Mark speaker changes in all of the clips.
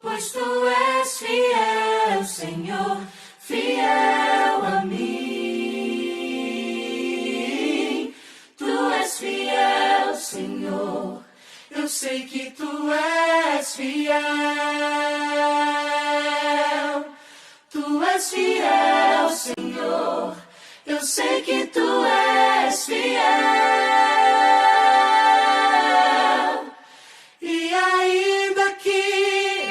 Speaker 1: Pois tu és fiel, Senhor, fiel a mim. Tu és fiel, Senhor, eu sei que tu és fiel. Tu és fiel, Senhor, eu sei que tu és fiel. E ainda que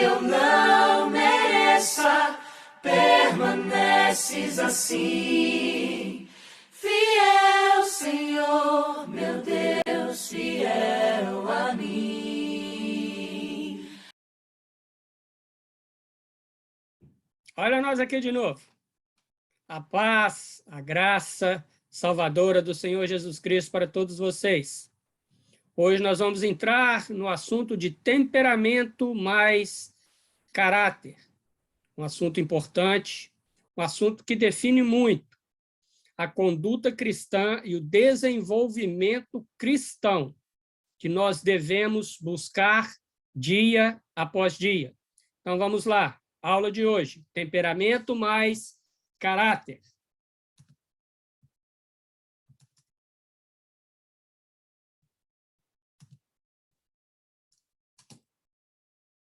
Speaker 1: eu não mereça, permaneces assim. Fiel, Senhor, meu Deus, fiel a mim.
Speaker 2: Olha nós aqui de novo. A paz, a graça salvadora do Senhor Jesus Cristo para todos vocês. Hoje nós vamos entrar no assunto de temperamento mais caráter. Um assunto importante, um assunto que define muito a conduta cristã e o desenvolvimento cristão que nós devemos buscar dia após dia. Então vamos lá, aula de hoje, temperamento mais caráter.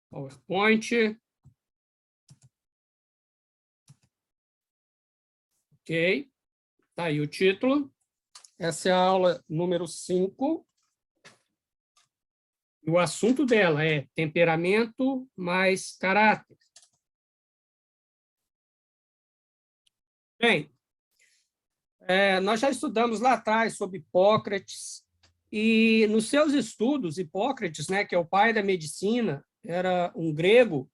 Speaker 2: PowerPoint. Ok. Tá aí o título. Essa é a aula número 5. E o assunto dela é temperamento mais caráter. Bem, nós já estudamos lá atrás sobre Hipócrates, e nos seus estudos, Hipócrates, né, que é o pai da medicina, era um grego,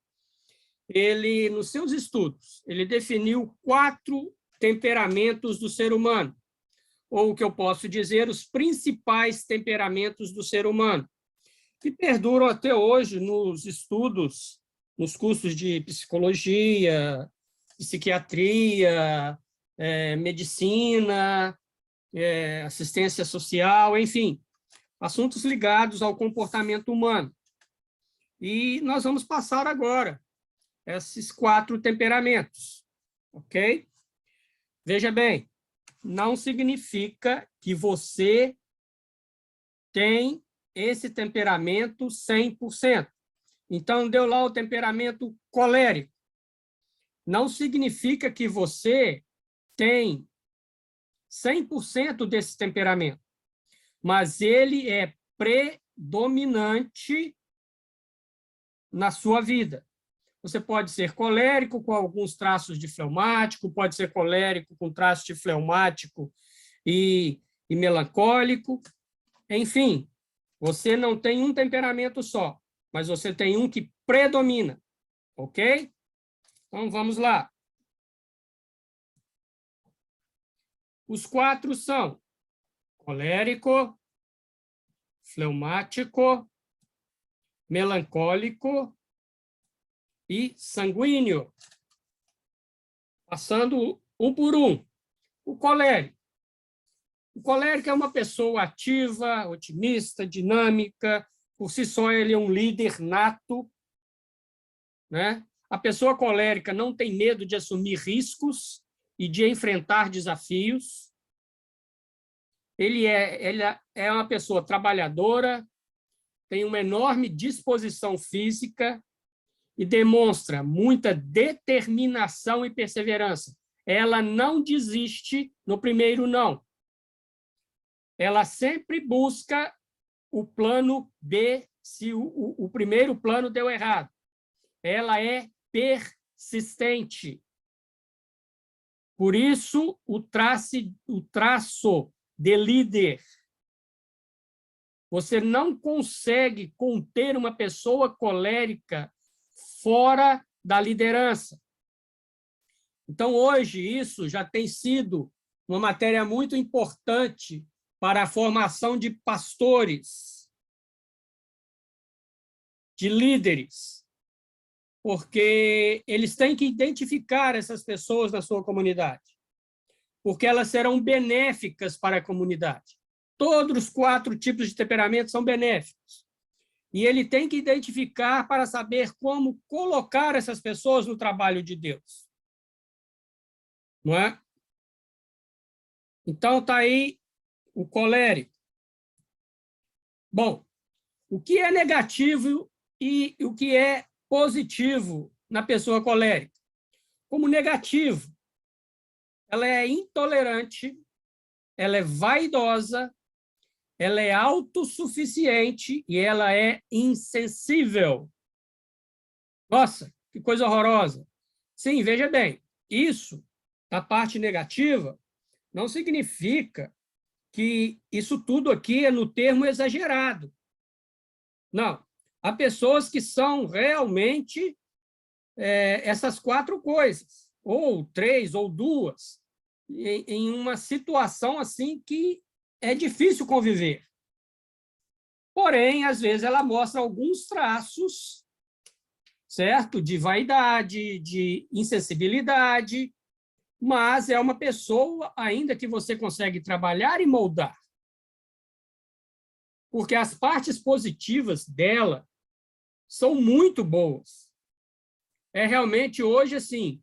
Speaker 2: nos seus estudos, ele definiu 4 temperamentos do ser humano, ou o que eu posso dizer, os principais temperamentos do ser humano, que perduram até hoje nos estudos, nos cursos de psicologia, psiquiatria, medicina, assistência social, enfim, assuntos ligados ao comportamento humano. E nós vamos passar agora esses 4 temperamentos, ok? Veja bem, não significa que você tem esse temperamento 100%. Então, deu lá o temperamento colérico. Não significa que você tem 100% desse temperamento, mas ele é predominante na sua vida. Você pode ser colérico com alguns traços de fleumático, pode ser colérico com traços de fleumático e melancólico. Enfim, você não tem um temperamento só, mas você tem um que predomina, ok? Então, vamos lá. Os 4 são colérico, fleumático, melancólico e sanguíneo. Passando um por um. O colérico. O colérico é uma pessoa ativa, otimista, dinâmica. Por si só, ele é um líder nato, né? A pessoa colérica não tem medo de assumir riscos e de enfrentar desafios. Ela é uma pessoa trabalhadora, tem uma enorme disposição física e demonstra muita determinação e perseverança. Ela não desiste no primeiro não. Ela sempre busca o plano B se o primeiro plano deu errado. Ela é persistente. Por isso, o traço de líder. Você não consegue conter uma pessoa colérica fora da liderança. Então, hoje, isso já tem sido uma matéria muito importante para a formação de pastores, de líderes, porque eles têm que identificar essas pessoas na sua comunidade, porque elas serão benéficas para a comunidade. Todos os 4 tipos de temperamento são benéficos. E ele tem que identificar para saber como colocar essas pessoas no trabalho de Deus. Não é? Então, está aí o colérico. Bom, o que é negativo e o que é positivo na pessoa colérica? Como negativo, ela é intolerante, ela é vaidosa, ela é autossuficiente e ela é insensível. Nossa, que coisa horrorosa. Sim, veja bem, isso, da parte negativa, não significa que isso tudo aqui é no termo exagerado. Não. Há pessoas que são realmente essas 4 coisas, ou 3, ou 2, em uma situação assim que é difícil conviver. Porém, às vezes, ela mostra alguns traços, certo? De vaidade, de insensibilidade, mas é uma pessoa ainda que você consegue trabalhar e moldar. Porque as partes positivas dela são muito boas. É realmente hoje, assim,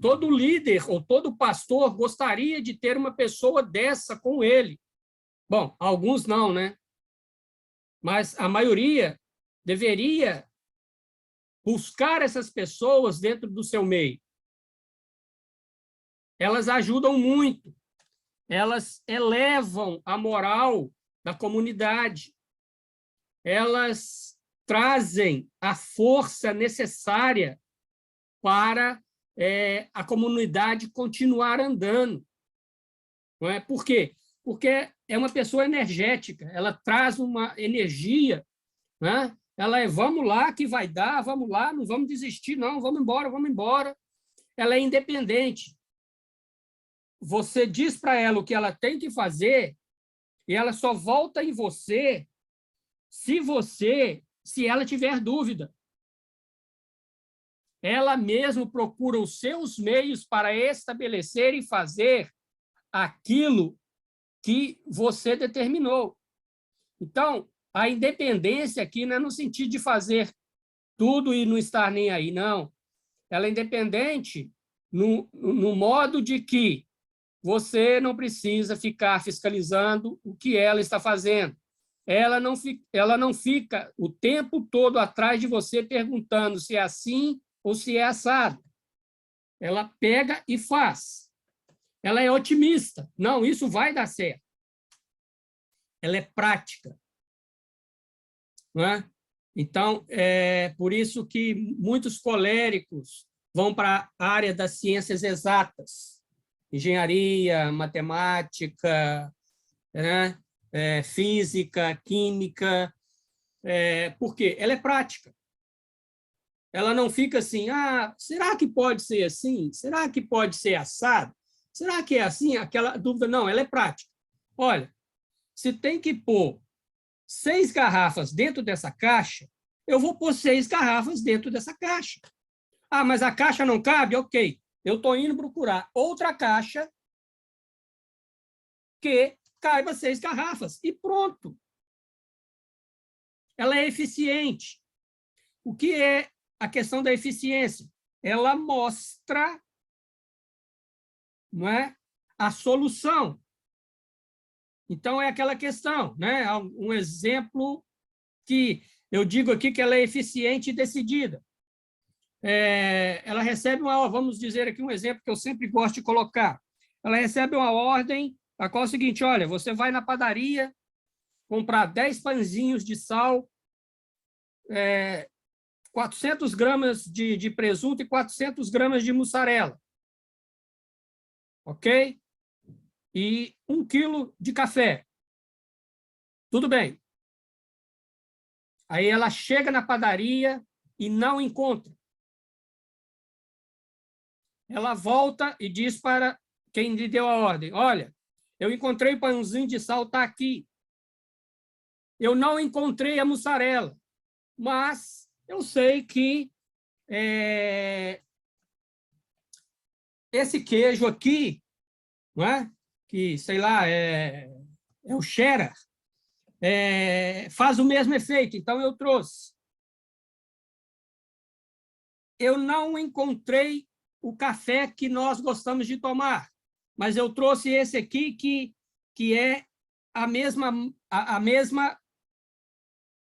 Speaker 2: todo líder ou todo pastor gostaria de ter uma pessoa dessa com ele. Bom, alguns não, né? Mas a maioria deveria buscar essas pessoas dentro do seu meio. Elas ajudam muito, elas elevam a moral da comunidade, elas trazem a força necessária para a comunidade continuar andando. Não é? Por quê? Porque é uma pessoa energética, ela traz uma energia, né? Ela é, vamos lá que vai dar, vamos lá, não vamos desistir, não, vamos embora, vamos embora. Ela é independente. Você diz para ela o que ela tem que fazer e ela só volta em você se ela tiver dúvida. Ela mesma procura os seus meios para estabelecer e fazer aquilo que você determinou. Então, a independência aqui não é no sentido de fazer tudo e não estar nem aí, não. Ela é independente no modo de que você não precisa ficar fiscalizando o que ela está fazendo. Ela não fica o tempo todo atrás de você perguntando se é assim ou se é assado. Ela pega e faz. Ela é otimista. Não, isso vai dar certo. Ela é prática. Não é? Então, é por isso que muitos coléricos vão para a área das ciências exatas, engenharia, matemática, né? Física, química. Por quê? Ela é prática. Ela não fica assim, será que pode ser assim? Será que pode ser assado? Será que é assim? Aquela dúvida, não, ela é prática. Olha, se tem que pôr 6 garrafas dentro dessa caixa, eu vou pôr 6 garrafas dentro dessa caixa. Mas a caixa não cabe? Ok. Eu estou indo procurar outra caixa que caiba 6 garrafas. E pronto. Ela é eficiente. O que é a questão da eficiência? Ela mostra, não é, a solução. Então, é aquela questão, né? Um exemplo que eu digo aqui que ela é eficiente e decidida. Ela recebe vamos dizer aqui um exemplo que eu sempre gosto de colocar. Ela recebe uma ordem, a qual é o seguinte, olha, você vai na padaria comprar 10 pãezinhos de sal, 400 gramas de presunto e 400 gramas de mussarela. Ok? E 1 quilo de café. Tudo bem. Aí ela chega na padaria e não encontra. Ela volta e diz para quem lhe deu a ordem, olha, eu encontrei o pãozinho de sal, está aqui. Eu não encontrei a mussarela, mas eu sei que esse queijo aqui, não é? Que, sei lá, é o cheddar, faz o mesmo efeito. Então, eu trouxe. Eu não encontrei o café que nós gostamos de tomar, mas eu trouxe esse aqui que é a mesma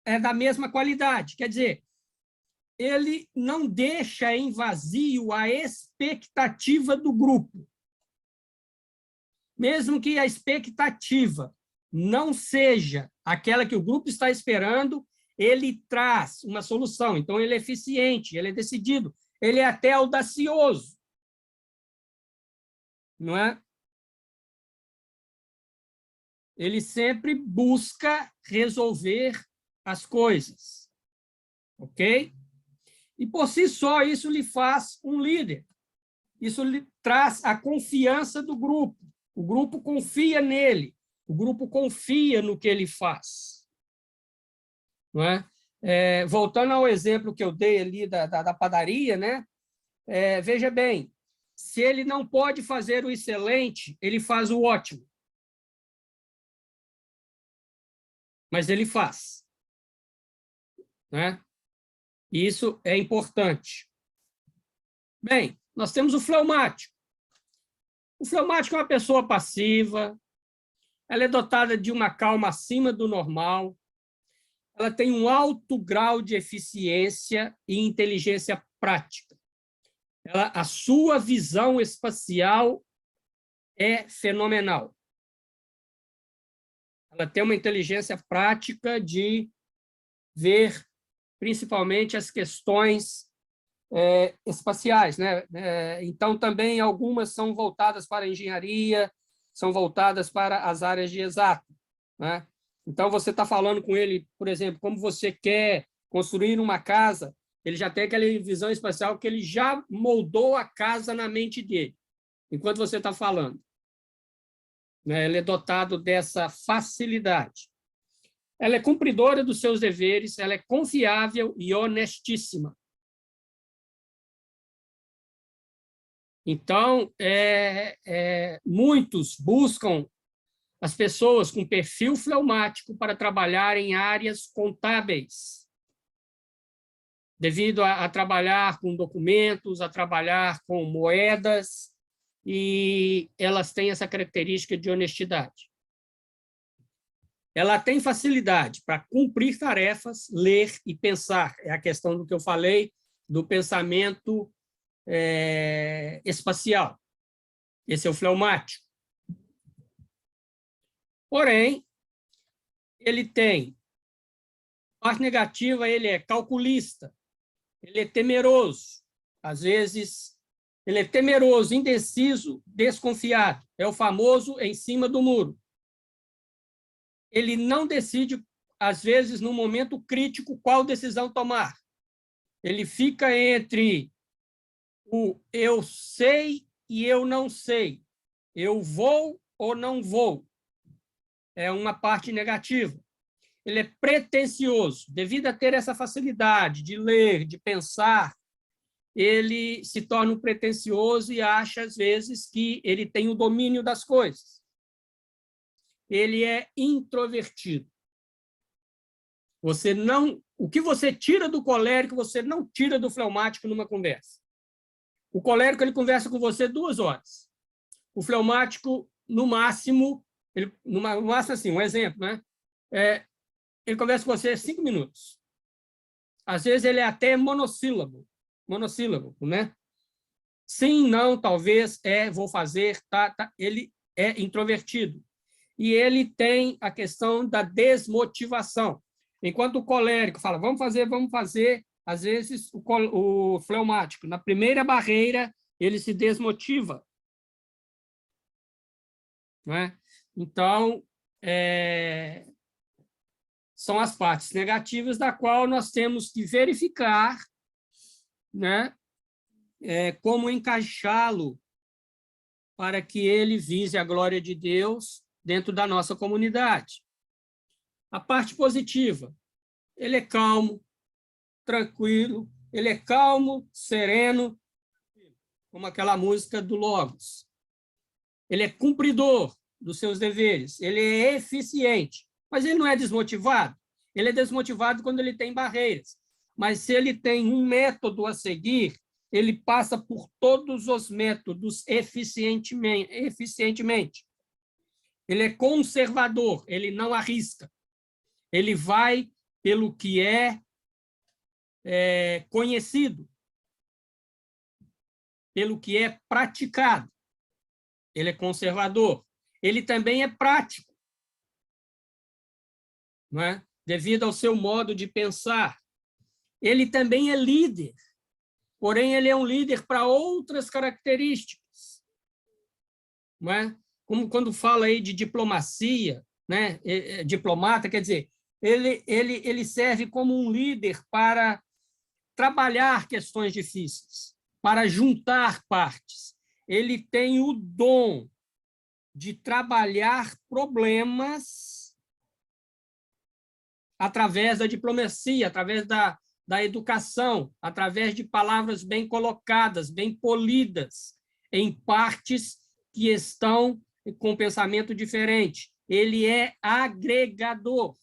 Speaker 2: é da mesma qualidade. Quer dizer, ele não deixa em vazio a expectativa do grupo. Mesmo que a expectativa não seja aquela que o grupo está esperando, ele traz uma solução. Então, ele é eficiente, ele é decidido, ele é até audacioso. Não é? Ele sempre busca resolver as coisas. Ok? E, por si só, isso lhe faz um líder. Isso lhe traz a confiança do grupo. O grupo confia nele. O grupo confia no que ele faz. Não é? Voltando ao exemplo que eu dei ali da padaria, né? Veja bem, se ele não pode fazer o excelente, ele faz o ótimo. Mas ele faz. Né? Isso é importante. Bem, nós temos o fleumático. O fleumático é uma pessoa passiva, ela é dotada de uma calma acima do normal, ela tem um alto grau de eficiência e inteligência prática. A sua visão espacial é fenomenal. Ela tem uma inteligência prática de ver principalmente as questões espaciais, né? Então, também algumas são voltadas para a engenharia, são voltadas para as áreas de exato, né? Então, você está falando com ele, por exemplo, como você quer construir uma casa, ele já tem aquela visão espacial que ele já moldou a casa na mente dele, enquanto você está falando. Né? Ele é dotado dessa facilidade. Ela é cumpridora dos seus deveres, ela é confiável e honestíssima. Então, muitos buscam as pessoas com perfil fleumático para trabalhar em áreas contábeis, devido a trabalhar com documentos, a trabalhar com moedas, e elas têm essa característica de honestidade. Ela tem facilidade para cumprir tarefas, ler e pensar. É a questão do que eu falei, do pensamento espacial. Esse é o fleumático. Porém, ele tem parte negativa, ele é calculista, ele é temeroso. Às vezes, ele é temeroso, indeciso, desconfiado. É o famoso em cima do muro. Ele não decide, às vezes, no momento crítico, qual decisão tomar. Ele fica entre o eu sei e eu não sei. Eu vou ou não vou. É uma parte negativa. Ele é pretensioso. Devido a ter essa facilidade de ler, de pensar, ele se torna um pretensioso e acha, às vezes, que ele tem o domínio das coisas. Ele é introvertido. O que você tira do colérico, você não tira do fleumático numa conversa. O colérico, ele conversa com você 2 horas. O fleumático, no máximo, assim, um exemplo, né? Ele conversa com você 5 minutos. Às vezes, ele é até monossílabo, né? Sim, não, talvez, vou fazer, tá. Ele é introvertido. E ele tem a questão da desmotivação. Enquanto o colérico fala, vamos fazer, às vezes o fleumático, na primeira barreira, ele se desmotiva. Não é? Então, são as partes negativas da qual nós temos que verificar, né, como encaixá-lo para que ele vise a glória de Deus dentro da nossa comunidade. A parte positiva, ele é calmo, tranquilo, ele é calmo, sereno, como aquela música do Logos. Ele é cumpridor dos seus deveres, ele é eficiente, Mas ele não é desmotivado. Ele é desmotivado quando ele tem barreiras. Mas se ele tem um método a seguir, ele passa por todos os métodos eficientemente. Ele é conservador, ele não arrisca. Ele vai pelo que é conhecido, pelo que é praticado. Ele é conservador. Ele também é prático, não é? Devido ao seu modo de pensar. Ele também é líder, porém ele é um líder para outras características, não é? Como quando fala aí de diplomacia, né? Diplomata, quer dizer, ele serve como um líder para trabalhar questões difíceis, para juntar partes. Ele tem o dom de trabalhar problemas através da diplomacia, através da educação, através de palavras bem colocadas, bem polidas, em partes que estão com pensamento diferente. Ele é agregador.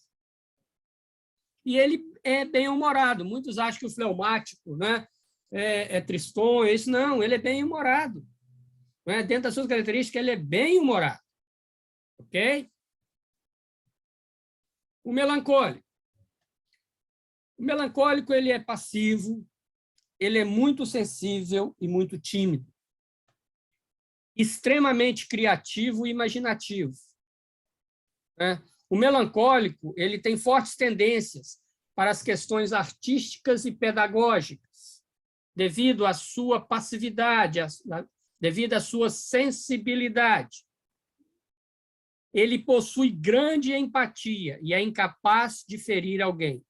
Speaker 2: E ele é bem-humorado. Muitos acham que o fleumático, né, é tristonho, isso não, ele é bem-humorado. Né? Dentro das suas características, ele é bem-humorado. Ok? O melancólico. O melancólico, ele é passivo, ele é muito sensível e muito tímido. Extremamente criativo e imaginativo. Né? O melancólico, ele tem fortes tendências para as questões artísticas e pedagógicas, devido à sua passividade, devido à sua sensibilidade. Ele possui grande empatia e é incapaz de ferir alguém.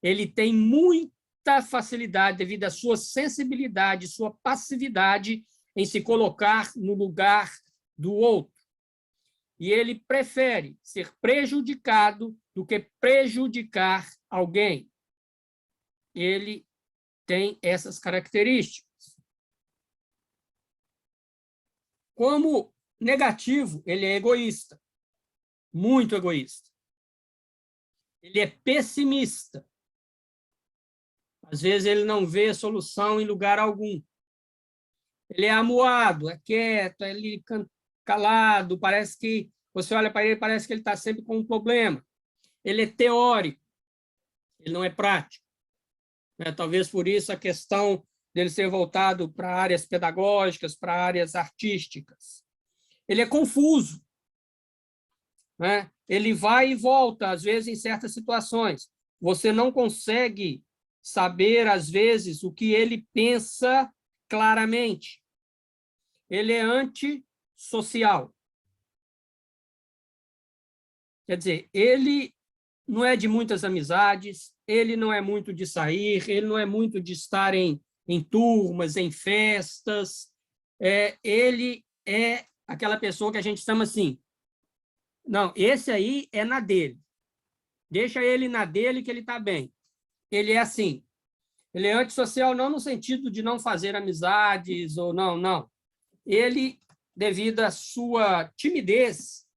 Speaker 2: Ele tem muita facilidade, devido à sua sensibilidade, sua passividade em se colocar no lugar do outro. E ele prefere ser prejudicado do que prejudicar alguém. Ele tem essas características. Como negativo, ele é egoísta, muito egoísta. Ele é pessimista. Às vezes ele não vê solução em lugar algum. Ele é amuado, é quieto, ele calado, parece que você olha para ele, parece que ele está sempre com um problema. Ele é teórico, ele não é prático. Talvez por isso a questão dele ser voltado para áreas pedagógicas, para áreas artísticas. Ele é confuso. Ele vai e volta, às vezes, em certas situações. Você não consegue saber, às vezes, o que ele pensa claramente. Ele é antissocial. Quer dizer, ele não é de muitas amizades, ele não é muito de sair, ele não é muito de estar em turmas, em festas. Ele é aquela pessoa que a gente chama assim, não, esse aí é na dele. Deixa ele na dele que ele está bem. Ele é assim. Ele é antissocial não no sentido de não fazer amizades ou não. Ele, devido à sua timidez,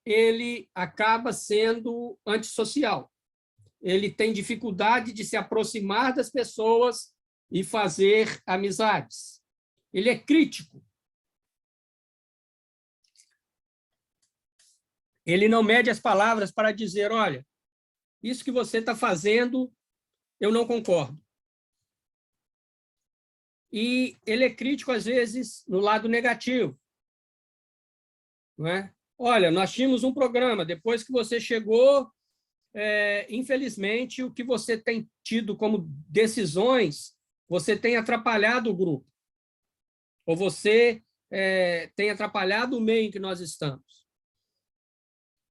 Speaker 2: ele acaba sendo antissocial. Ele tem dificuldade de se aproximar das pessoas e fazer amizades. Ele é crítico. Ele não mede as palavras para dizer, olha, isso que você está fazendo, eu não concordo. E ele é crítico, às vezes, no lado negativo. Não é? Olha, nós tínhamos um programa, depois que você chegou, infelizmente, o que você tem tido como decisões, você tem atrapalhado o grupo. Ou você tem atrapalhado o meio em que nós estamos.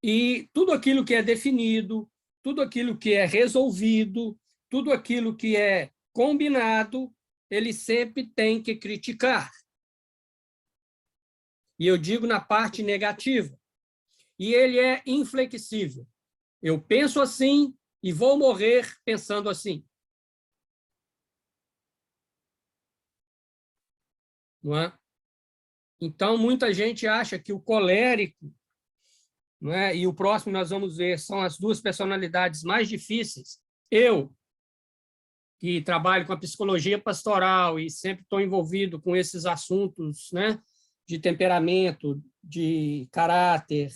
Speaker 2: E tudo aquilo que é definido, tudo aquilo que é resolvido, tudo aquilo que é combinado, ele sempre tem que criticar. E eu digo na parte negativa. E ele é inflexível. Eu penso assim e vou morrer pensando assim. Não é? Então, muita gente acha que o colérico não é? E o próximo nós vamos ver são as duas personalidades mais difíceis. Eu, que trabalho com a psicologia pastoral e sempre estou envolvido com esses assuntos, né, de temperamento, de caráter,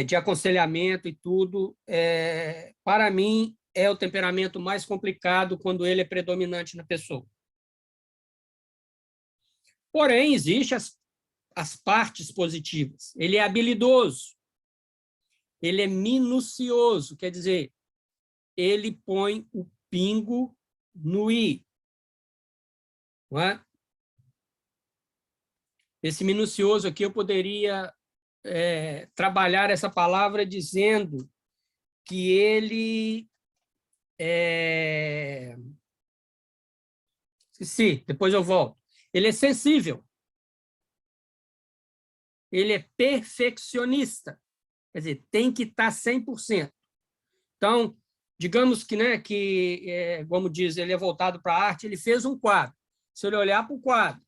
Speaker 2: de aconselhamento e tudo, para mim, é o temperamento mais complicado quando ele é predominante na pessoa. Porém, existem as partes positivas. Ele é habilidoso, ele é minucioso, quer dizer, ele põe o pingo no i. Não é? Esse minucioso aqui eu poderia trabalhar essa palavra dizendo que ele Esqueci, depois eu volto. Ele é sensível. Ele é perfeccionista. Quer dizer, tem que estar 100%. Então, digamos que, né, como diz, ele é voltado para a arte, ele fez um quadro. Se ele olhar para o quadro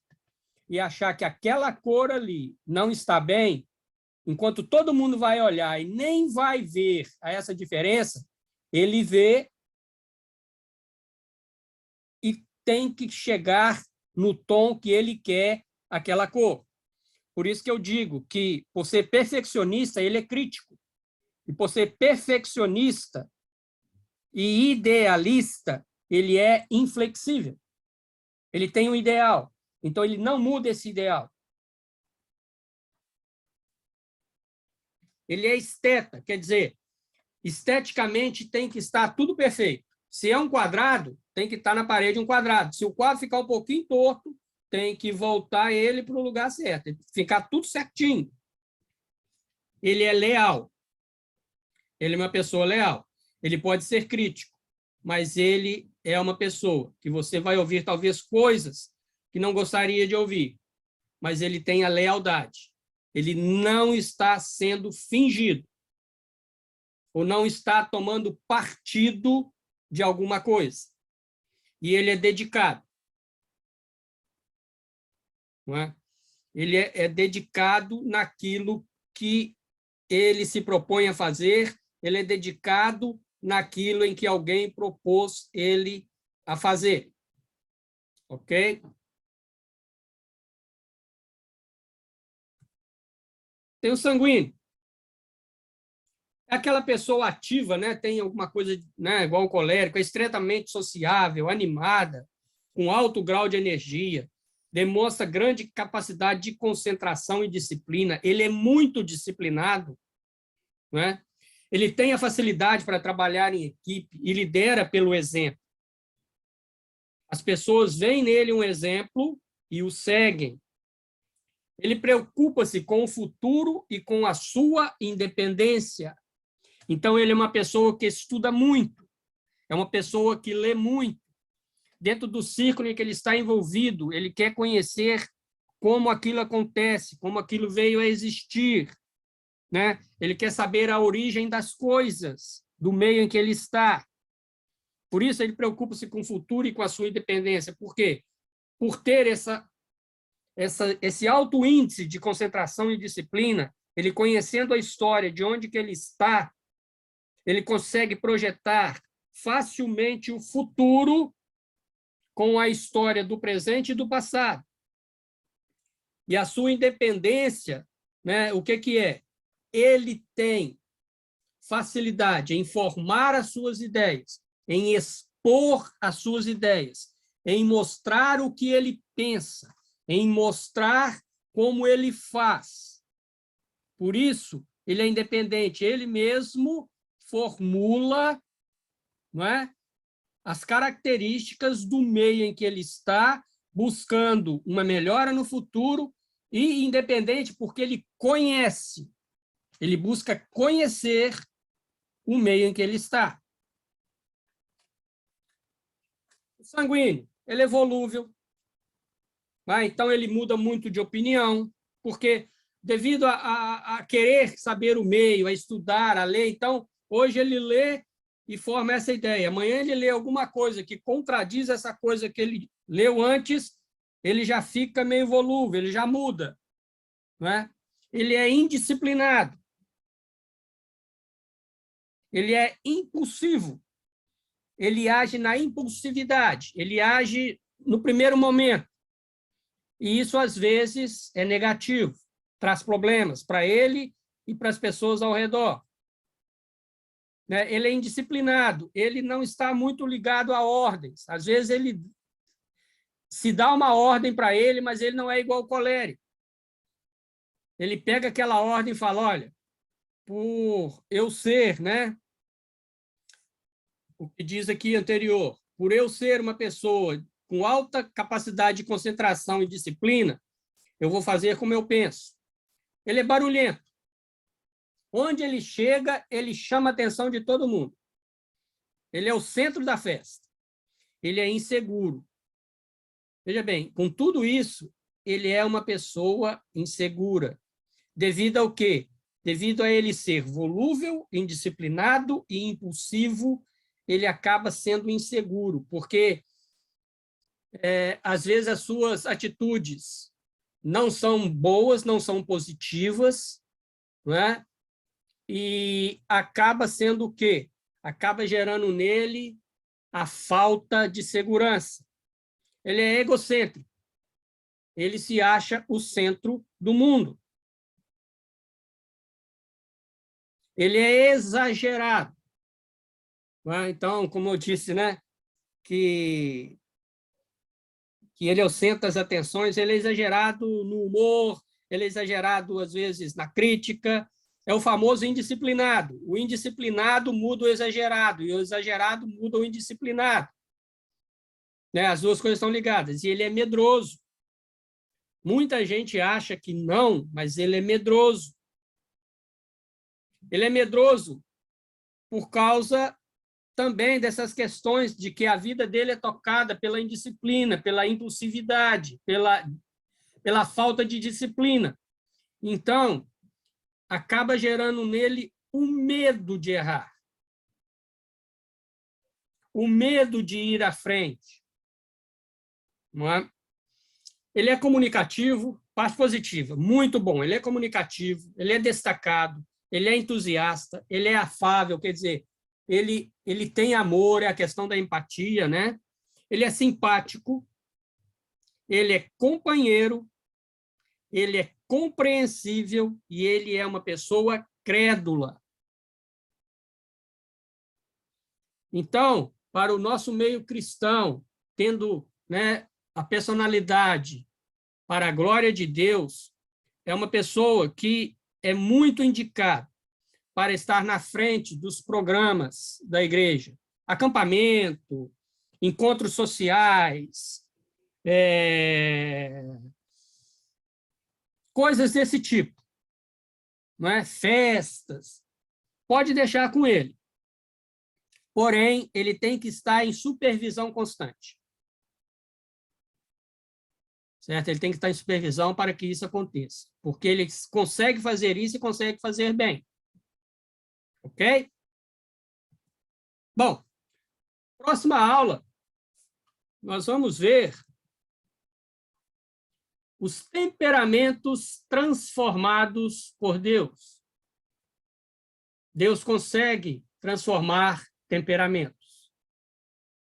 Speaker 2: e achar que aquela cor ali não está bem, enquanto todo mundo vai olhar e nem vai ver essa diferença, ele vê e tem que chegar no tom que ele quer aquela cor. Por isso que eu digo que, por ser perfeccionista, ele é crítico. E por ser perfeccionista e idealista, ele é inflexível. Ele tem um ideal. Então, ele não muda esse ideal. Ele é esteta, quer dizer, esteticamente tem que estar tudo perfeito. Se é um quadrado, tem que estar na parede um quadrado. Se o quadro ficar um pouquinho torto, tem que voltar ele para o lugar certo, tem que ficar tudo certinho. Ele é leal. Ele é uma pessoa leal. Ele pode ser crítico, mas ele é uma pessoa que você vai ouvir talvez coisas que não gostaria de ouvir, mas ele tem a lealdade. Ele não está sendo fingido ou não está tomando partido de alguma coisa. E ele é dedicado. Não é? Ele é dedicado naquilo que ele se propõe a fazer, ele é dedicado naquilo em que alguém propôs ele a fazer. Ok? Tem o sanguíneo. É aquela pessoa ativa, né? Tem alguma coisa, né? Igual o colérico, é extremamente sociável, animada, com alto grau de energia, demonstra grande capacidade de concentração e disciplina, ele é muito disciplinado, né? Ele tem a facilidade para trabalhar em equipe e lidera pelo exemplo. As pessoas veem nele um exemplo e o seguem. Ele preocupa-se com o futuro e com a sua independência. Então, ele é uma pessoa que estuda muito, é uma pessoa que lê muito. Dentro do círculo em que ele está envolvido, ele quer conhecer como aquilo acontece, como aquilo veio a existir, né? Ele quer saber a origem das coisas, do meio em que ele está. Por isso, ele preocupa-se com o futuro e com a sua independência. Por quê? Por ter esse alto índice de concentração e disciplina, ele conhecendo a história, de onde que ele está, ele consegue projetar facilmente o futuro com a história do presente e do passado. E a sua independência, né, o que é? Ele tem facilidade em formar as suas ideias, em expor as suas ideias, em mostrar o que ele pensa, em mostrar como ele faz. Por isso, ele é independente, ele mesmo formula, não é, as características do meio em que ele está, buscando uma melhora no futuro, e independente porque ele conhece, ele busca conhecer o meio em que ele está. O sanguíneo, ele é volúvel, então ele muda muito de opinião, porque devido a querer saber o meio, a estudar, a ler, então hoje ele lê e forma essa ideia. Amanhã ele lê alguma coisa que contradiz essa coisa que ele leu antes, ele já fica meio volúvel, ele já muda, não é? Ele é indisciplinado. Ele é impulsivo. Ele age na impulsividade. Ele age no primeiro momento. E isso, às vezes, é negativo. Traz problemas para ele e para as pessoas ao redor. Ele é indisciplinado. Ele não está muito ligado a ordens. Às vezes, ele se dá uma ordem para ele, mas ele não é igual ao colérico. Ele pega aquela ordem e fala, olha, por eu ser, né? O que diz aqui anterior, por eu ser uma pessoa com alta capacidade de concentração e disciplina, eu vou fazer como eu penso. Ele é barulhento. Onde ele chega, ele chama a atenção de todo mundo. Ele é o centro da festa. Ele é inseguro. Veja bem, com tudo isso, ele é uma pessoa insegura. Devido ao quê? Devido a ele ser volúvel, indisciplinado e impulsivo, ele acaba sendo inseguro, porque às vezes as suas atitudes não são boas, não são positivas, não é? E acaba sendo o quê? Acaba gerando nele a falta de segurança. Ele é egocêntrico. Ele se acha o centro do mundo. Ele é exagerado. Então, como eu disse, né, que ele é o centro das atenções, ele é exagerado no humor, ele é exagerado, às vezes, na crítica, é o famoso indisciplinado. O indisciplinado muda o exagerado, e o exagerado muda o indisciplinado. As duas coisas estão ligadas, e ele é medroso. Muita gente acha que não, mas ele é medroso. Ele é medroso por causa também dessas questões de que a vida dele é tocada pela indisciplina, pela impulsividade, pela falta de disciplina. Então, acaba gerando nele o medo de errar, o medo de ir à frente. Não é? Ele é comunicativo, parte positiva, muito bom. Ele é comunicativo, ele é destacado, ele é entusiasta, ele é afável, quer dizer, ele tem amor, é a questão da empatia, né? Ele é simpático, ele é companheiro, ele é compreensível e ele é uma pessoa crédula. Então, para o nosso meio cristão, tendo, né, a personalidade para a glória de Deus, é uma pessoa que é muito indicada para estar na frente dos programas da igreja. Acampamento, encontros sociais, coisas desse tipo, não é? Festas. Pode deixar com ele. Porém, ele tem que estar em supervisão constante. Certo? Ele tem que estar em supervisão para que isso aconteça. Porque ele consegue fazer isso e consegue fazer bem. Ok? Bom, próxima aula, nós vamos ver os temperamentos transformados por Deus. Deus consegue transformar temperamentos.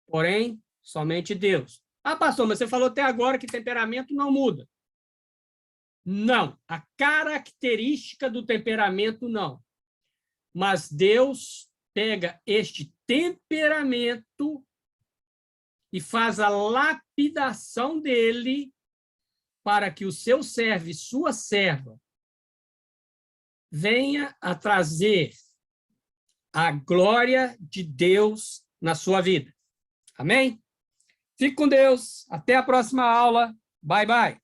Speaker 2: Porém, somente Deus. Ah, pastor, mas você falou até agora que temperamento não muda. Não, a característica do temperamento não. Mas Deus pega este temperamento e faz a lapidação dele para que o seu servo e sua serva venha a trazer a glória de Deus na sua vida. Amém? Fique com Deus. Até a próxima aula. Bye, bye.